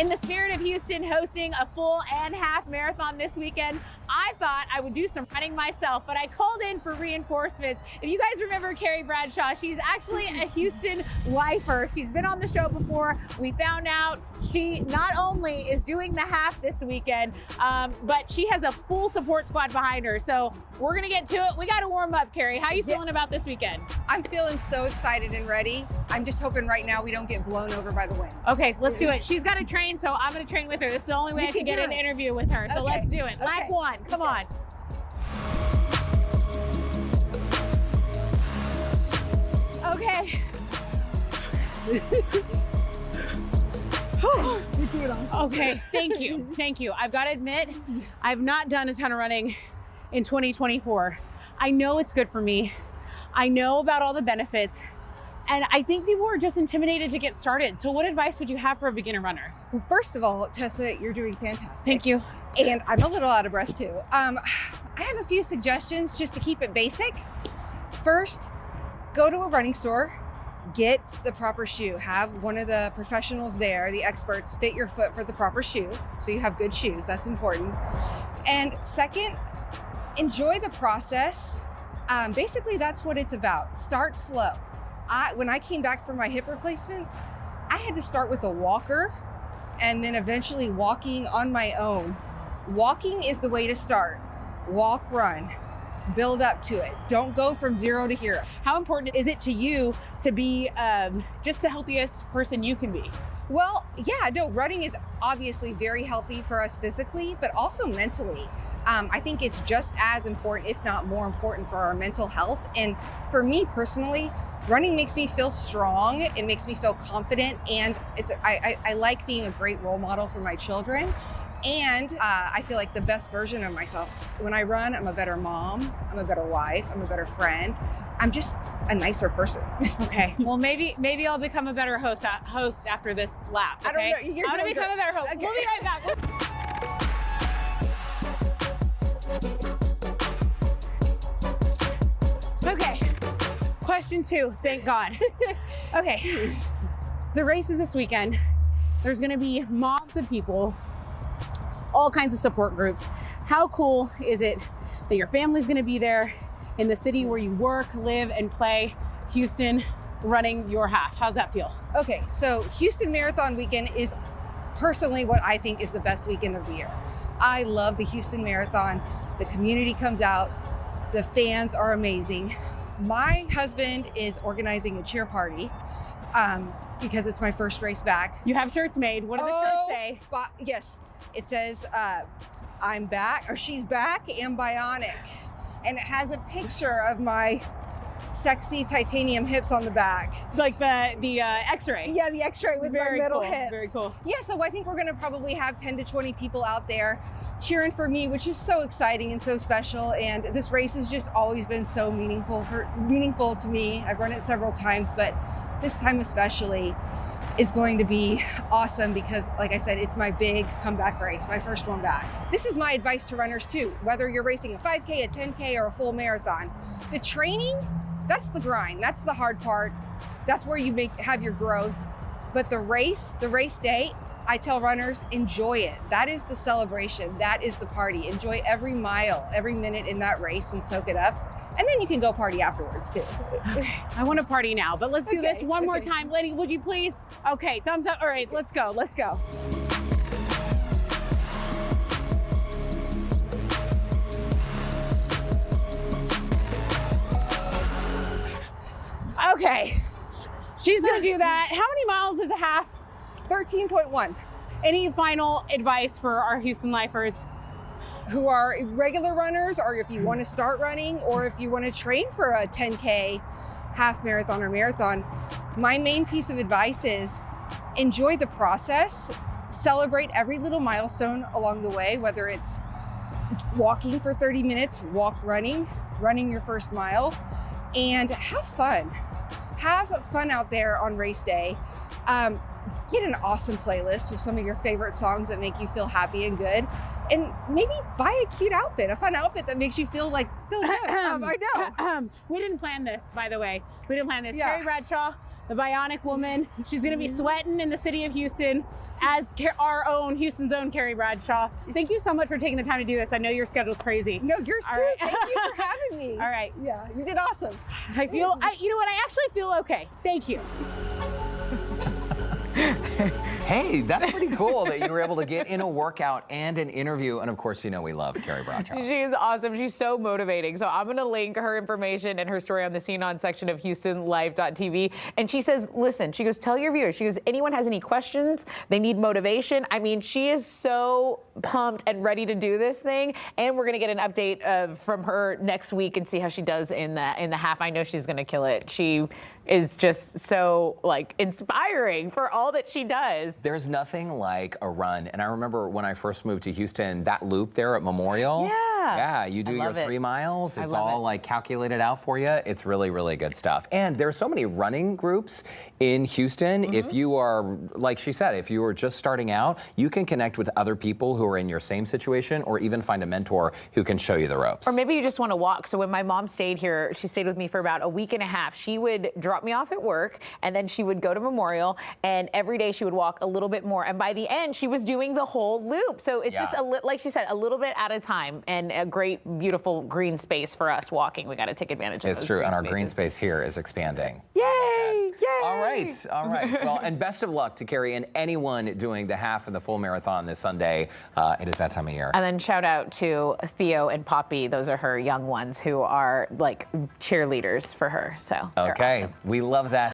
In the spirit of Houston hosting a full and half marathon this weekend, I thought I would do some running myself, but I called in for reinforcements. If you guys remember Carrie Bradshaw, she's actually a Houston lifer. She's been on the show before. We found out she not only is doing the half this weekend, but she has a full support squad behind her. So we're gonna get to it. We gotta warm up, Carrie. How are you feeling about this weekend? I'm feeling so excited and ready. I'm just hoping right now we don't get blown over by the wind. Okay, let's do it. She's gotta train, so I'm gonna train with her. This is the only way I can get an interview with her. So let's do it. Lap one. Come on. Okay. Okay, thank you. Thank you. I've got to admit, I've not done a ton of running in 2024. I know it's good for me. I know about all the benefits. And I think people are just intimidated to get started. So what advice would you have for a beginner runner? Well, first of all, Tessa, you're doing fantastic. Thank you. And I'm a little out of breath too. I have a few suggestions just to keep it basic. First, go to a running store, get the proper shoe. Have one of the professionals there, the experts, fit your foot for the proper shoe. So you have good shoes, that's important. And second, enjoy the process. Basically, that's what it's about. Start slow. When I came back from my hip replacements, I had to start with a walker and then eventually walking on my own. Walking is the way to start. Walk, run, build up to it. Don't go from 0 to hero. How important is it to you to be just the healthiest person you can be? Well, yeah, no, running is obviously very healthy for us physically, but also mentally. I think it's just as important, if not more important, for our mental health. And for me personally, running makes me feel strong. It makes me feel confident, and I like being a great role model for my children. And I feel like the best version of myself. When I run, I'm a better mom, I'm a better wife, I'm a better friend. I'm just a nicer person. Okay. Well, maybe I'll become a better host after this lap. Okay? I don't know. I'm gonna become a better host. Okay. We'll be right back. Okay. Question 2. Thank God. Okay. The race is this weekend. There's gonna be mobs of people, all kinds of support groups. How cool is it that your family's gonna be there in the city where you work, live, and play, Houston, running your half? How's that feel? Okay, so Houston Marathon weekend is personally what I think is the best weekend of the year. I love the Houston Marathon. The community comes out. The fans are amazing. My husband is organizing a cheer party because it's my first race back. You have shirts made. What do the shirts say? Yes, it says, I'm back, or she's back and bionic. And it has a picture of my sexy titanium hips on the back. Like the x-ray? Yeah, the x-ray with my middle hips. Very cool. Yeah, so I think we're gonna probably have 10 to 20 people out there cheering for me, which is so exciting and so special. And this race has just always been so meaningful to me. I've run it several times, but this time especially is going to be awesome because, like I said, it's my big comeback race, my first one back. This is my advice to runners too, whether you're racing a 5K, a 10K, or a full marathon. The training, that's the grind, that's the hard part. That's where you have your growth. But the race day, I tell runners, enjoy it. That is the celebration, that is the party. Enjoy every mile, every minute in that race and soak it up. And then you can go party afterwards too. Okay. I want to party now, but let's do this one more time. Lady, would you please? Okay, thumbs up. All right, let's go, let's go. Okay, she's gonna do that. How many miles is a half? 13.1. Any final advice for our Houston lifers who are regular runners, or if you want to start running, or if you want to train for a 10K, half marathon, or marathon? My main piece of advice is enjoy the process, celebrate every little milestone along the way, whether it's walking for 30 minutes, running your first mile, and have fun. Have fun out there on race day. Get an awesome playlist with some of your favorite songs that make you feel happy and good. and maybe buy a cute outfit, a fun outfit that makes you feel good. I know. We didn't plan this, by the way. We didn't plan this. Yeah. Carrie Bradshaw, the bionic woman. She's going to be sweating in the city of Houston as our own Houston's own Carrie Bradshaw. Thank you so much for taking the time to do this. I know your schedule's crazy. No, yours too. Right. Thank you for having me. All right. Yeah, you did awesome. I feel, you know what? I actually feel okay. Thank you. Hey, that's pretty cool that you were able to get in a workout and an interview. And of course, you know we love Carrie Bradshaw. She is awesome. She's so motivating. So I'm going to link her information and her story on the Scene On section of HoustonLife.tv. And she says, listen, she goes, tell your viewers. She goes, anyone has any questions, they need motivation. I mean, she is so pumped and ready to do this thing. And we're going to get an update from her next week and see how she does in the half. I know she's going to kill it. She is just so inspiring for all that she does. There's nothing like a run. And I remember when I first moved to Houston, that loop there at Memorial. Yeah, you do your 3 miles. It's all calculated out for you. It's really, really good stuff. And there's so many running groups in Houston. If you are, like she said, if you are just starting out, you can connect with other people who are in your same situation, or even find a mentor who can show you the ropes. Or maybe you just want to walk. So when my mom stayed here, she stayed with me for about a week and a half. She would drop me off at work, and then she would go to Memorial, and every day she would walk a little bit more. And by the end, she was doing the whole loop. So it's just, like she said, a little bit at a time, and a great, beautiful green space for us walking. We got to take advantage of it. It's true, and our green space here is expanding. Yay! Yay! All right. Well, and best of luck to Carrie and anyone doing the half and the full marathon this Sunday. It is that time of year. And then shout out to Theo and Poppy. Those are her young ones who are like cheerleaders for her. So okay, awesome. We love that.